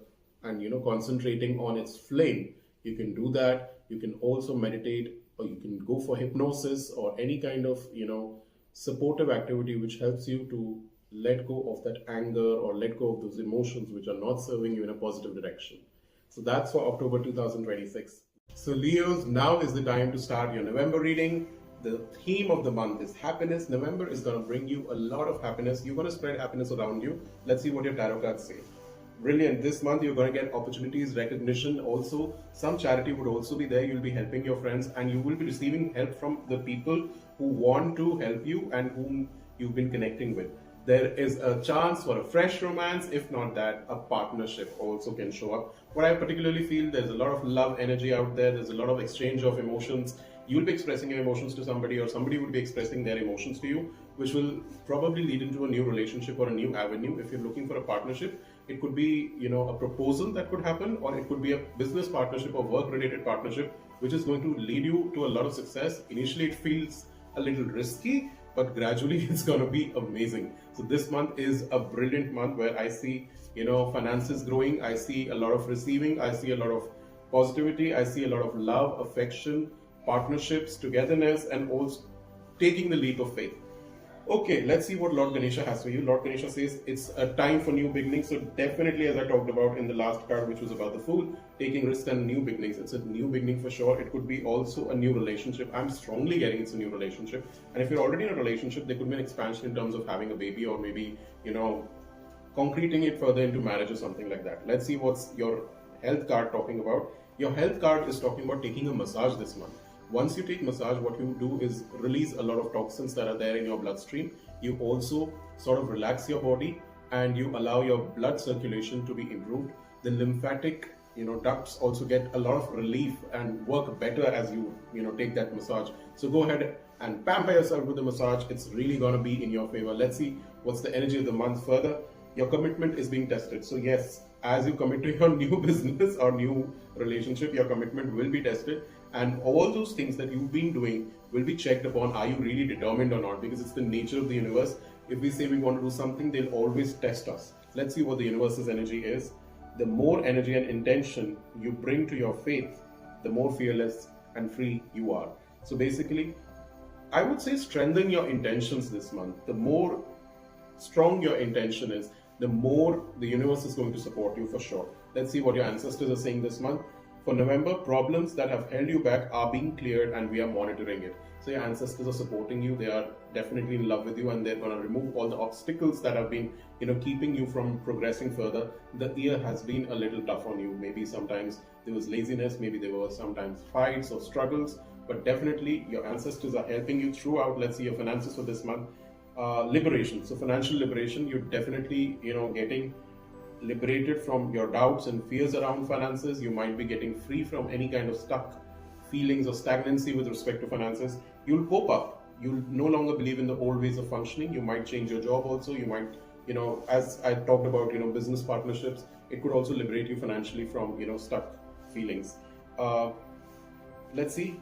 and concentrating on its flame, you can do that. You can also meditate, or you can go for hypnosis or any kind of supportive activity which helps you to let go of that anger or let go of those emotions which are not serving you in a positive direction. So that's for October 2026. So Leos, now is the time to start your November reading. The theme of the month is happiness. November is going to bring you a lot of happiness. You're going to spread happiness around you. Let's see what your tarot cards say. Brilliant. This month you're going to get opportunities, recognition. Also, some charity would also be there. You'll be helping your friends, and you will be receiving help from the people who want to help you and whom you've been connecting with. There is a chance for a fresh romance. If not that, a partnership also can show up. What I particularly feel, there's a lot of love energy out there. There's a lot of exchange of emotions. You'll be expressing your emotions to somebody, or somebody will be expressing their emotions to you, which will probably lead into a new relationship or a new avenue. If you're looking for a partnership, it could be, a proposal that could happen, or it could be a business partnership or work-related partnership, which is going to lead you to a lot of success. Initially, it feels a little risky, but gradually it's going to be amazing. So this month is a brilliant month where I see, finances growing. I see a lot of receiving. I see a lot of positivity. I see a lot of love, affection, partnerships, togetherness, and also taking the leap of faith. Okay, let's see what Lord Ganesha has for you. Lord Ganesha says it's a time for new beginnings. So definitely, as I talked about in the last card, which was about the Fool, taking risks and new beginnings. It's a new beginning for sure. It could be also a new relationship. I'm strongly getting it's a new relationship. And if you're already in a relationship, there could be an expansion in terms of having a baby, or maybe, concreting it further into marriage or something like that. Let's see what's your health card talking about. Your health card is talking about taking a massage this month. Once you take massage, what you do is release a lot of toxins that are there in your bloodstream. You also sort of relax your body, and you allow your blood circulation to be improved. The lymphatic, ducts also get a lot of relief and work better as you, take that massage. So go ahead and pamper yourself with the massage. It's really going to be in your favor. Let's see what's the energy of the month further. Your commitment is being tested. So yes, as you commit to your new business or new relationship, your commitment will be tested. And all those things that you've been doing will be checked upon. Are you really determined or not? Because it's the nature of the universe. If we say we want to do something, they'll always test us. Let's see what the universe's energy is. The more energy and intention you bring to your faith, the more fearless and free you are. So basically, I would say strengthen your intentions this month. The more strong your intention is, the more the universe is going to support you for sure. Let's see what your ancestors are saying this month. For November, problems that have held you back are being cleared, and we are monitoring it. So your ancestors are supporting you. They are definitely in love with you, and they're going to remove all the obstacles that have been, keeping you from progressing further. The year has been a little tough on you. Maybe sometimes there was laziness, maybe there were sometimes fights or struggles. but definitely your ancestors are helping you throughout. Let's see your finances for this month. Liberation. So financial liberation, you're definitely, getting liberated from your doubts and fears around finances. You might be getting free from any kind of stuck feelings or stagnancy with respect to finances. You'll cope up. You'll no longer believe in the old ways of functioning. You might change your job also. You might, as I talked about, business partnerships, it could also liberate you financially from, stuck feelings. Uh, let's see.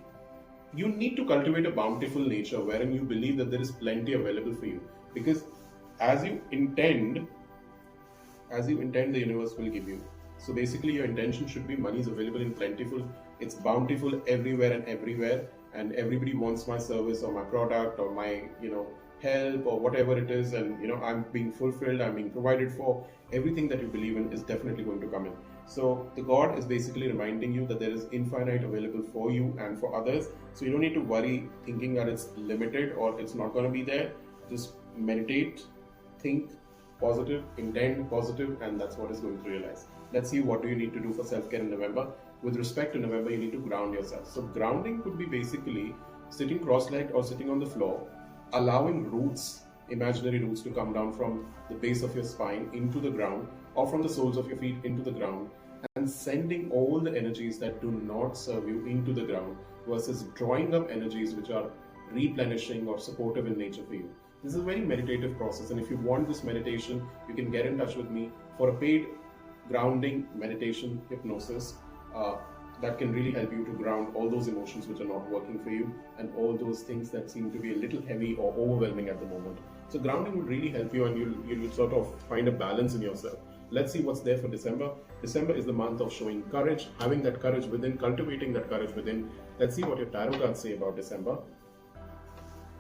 You need to cultivate a bountiful nature wherein you believe that there is plenty available for you, because as you intend the universe will give you. So basically your intention should be money is available in plentiful, it's bountiful everywhere and everywhere, and everybody wants my service or my product or my help or whatever it is, and I'm being fulfilled, I'm being provided for. Everything that you believe in is definitely going to come in. So the god is basically reminding you that there is infinite available for you and for others, so you don't need to worry thinking that it's limited or it's not going to be there. Just meditate, think positive, intend positive, and that's what is going to realize. Let's see, what do you need to do for self-care in November. With respect to November, you need to ground yourself. So grounding could be basically sitting cross-legged or sitting on the floor, allowing roots, imaginary roots, to come down from the base of your spine into the ground, or from the soles of your feet into the ground, and sending all the energies that do not serve you into the ground, versus drawing up energies which are replenishing or supportive in nature for you. This is a very meditative process, and if you want this meditation, you can get in touch with me for a paid grounding meditation hypnosis that can really help you to ground all those emotions which are not working for you, and all those things that seem to be a little heavy or overwhelming at the moment. So grounding would really help you, and you'll sort of find a balance in yourself. Let's see what's there for December. December is the month of showing courage, having that courage within, cultivating that courage within. Let's see what your tarot cards say about December.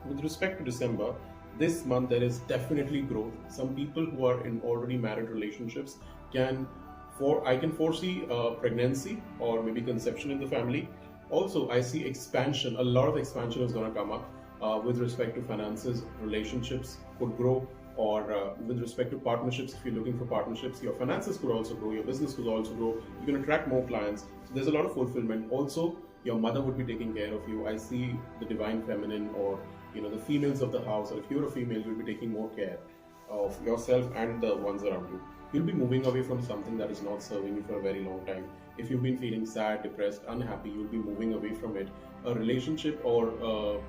With respect to December, this month there is definitely growth. Some people who are in already married relationships I can foresee pregnancy or maybe conception in the family. Also, I see expansion. A lot of expansion is going to come up with respect to finances. Relationships could grow, or with respect to partnerships. If you're looking for partnerships, your finances could also grow. Your business could also grow. You can attract more clients. So there's a lot of fulfillment. Also, your mother would be taking care of you. I see the divine feminine, or the females of the house, or if you're a female, you'll be taking more care of yourself and the ones around you. You'll be moving away from something that is not serving you for a very long time. If you've been feeling sad, depressed, unhappy, you'll be moving away from it. A relationship or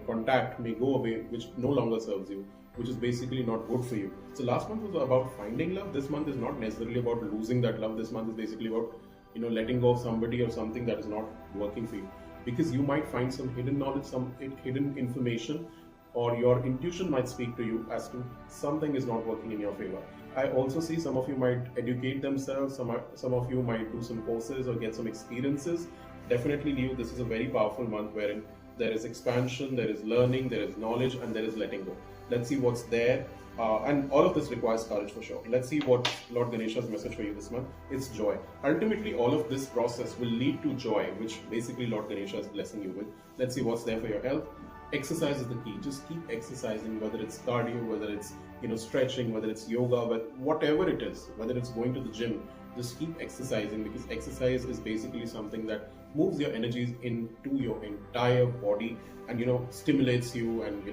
contact may go away which no longer serves you, which is basically not good for you. So last month was about finding love. This month is not necessarily about losing that love. This month is basically about letting go of somebody or something that is not working for you, because you might find some hidden knowledge, some hidden information, or your intuition might speak to you as to something is not working in your favor. I also see some of you might educate themselves, some of you might do some courses or get some experiences. Definitely, Leo, this is a very powerful month wherein there is expansion, there is learning, there is knowledge, and there is letting go. Let's see what's there. And all of this requires courage for sure. Let's see what Lord Ganesha's message for you this month. It's joy. Ultimately, all of this process will lead to joy, which basically Lord Ganesha is blessing you with. Let's see what's there for your health. Exercise is the key. Just keep exercising, whether it's cardio, whether it's stretching, whether it's yoga, but whatever it is, whether it's going to the gym, just keep exercising, because exercise is basically something that moves your energies into your entire body, and stimulates you, and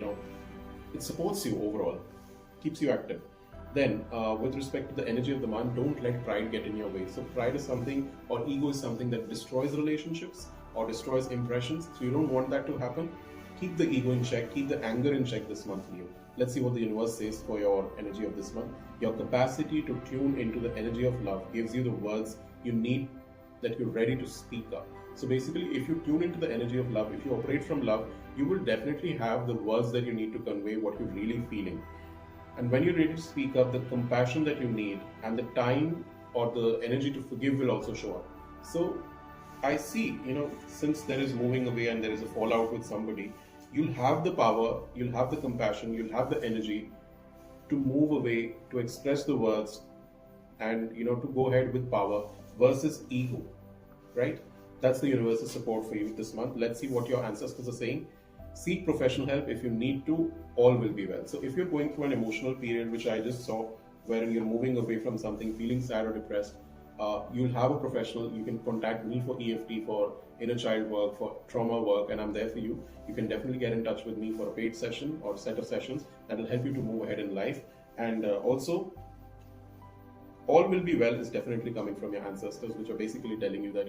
it supports you overall, keeps you active. Then with respect to the energy of the month, don't let pride get in your way. So pride is something, or ego is something that destroys relationships or destroys impressions, so you don't want that to happen. Keep the ego in check, keep the anger in check this month, Leo. Let's see what the universe says for your energy of this month. Your capacity to tune into the energy of love gives you the words you need, that you're ready to speak up. So basically, if you tune into the energy of love, if you operate from love, you will definitely have the words that you need to convey what you're really feeling. And when you're ready to speak up, the compassion that you need and the time or the energy to forgive will also show up. So I see, since there is moving away and there is a fallout with somebody, you'll have the power, you'll have the compassion, you'll have the energy to move away, to express the words, and to go ahead with power versus ego, right? That's the universal support for you this month. Let's see what your ancestors are saying. Seek professional help if you need to. All will be well. So if you're going through an emotional period, which I just saw, wherein you're moving away from something, feeling sad or depressed, you'll have a professional. You can contact me for EFT, for inner child work, for trauma work, and I'm there for you. You can definitely get in touch with me for a paid session or set of sessions that will help you to move ahead in life. And also, all will be well is definitely coming from your ancestors, which are basically telling you that,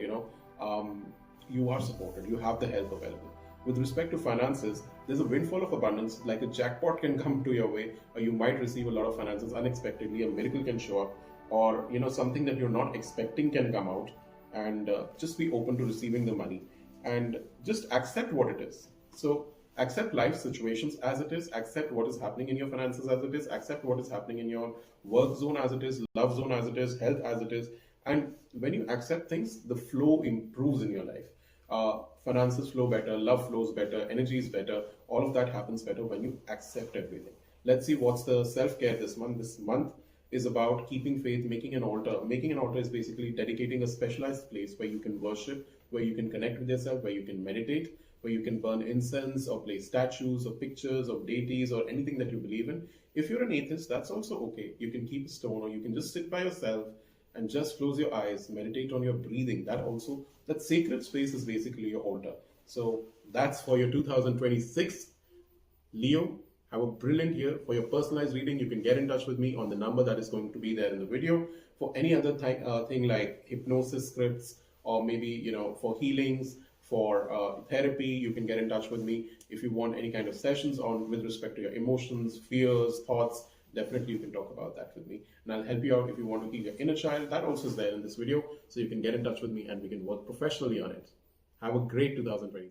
you are supported, you have the help available. With respect to finances, there's a windfall of abundance, like a jackpot can come to your way, or you might receive a lot of finances unexpectedly, a miracle can show up, or something that you're not expecting can come out. And just be open to receiving the money, and just accept what it is. So accept life situations as it is, accept what is happening in your finances as it is, accept what is happening in your work zone as it is, love zone as it is, health as it is. And when you accept things, the flow improves in your life. Finances flow better, love flows better, energy is better. All of that happens better when you accept everything. Let's see what's the self-care this month. This month is about keeping faith, making an altar. Making an altar is basically dedicating a specialized place where you can worship, where you can connect with yourself, where you can meditate, where you can burn incense or place statues or pictures of deities or anything that you believe in. If you're an atheist, that's also okay. You can keep a stone, or you can just sit by yourself and just close your eyes, meditate on your breathing. That sacred space is basically your altar. So that's for your 2026. Leo, have a brilliant year. For your personalized reading, you can get in touch with me on the number that is going to be there in the video. For any other thing like hypnosis scripts, or maybe, for healings, for therapy, you can get in touch with me. If you want any kind of sessions on with respect to your emotions, fears, thoughts, definitely you can talk about that with me. And I'll help you out if you want to heal your inner child. That also is there in this video. So you can get in touch with me and we can work professionally on it. Have a great 2020.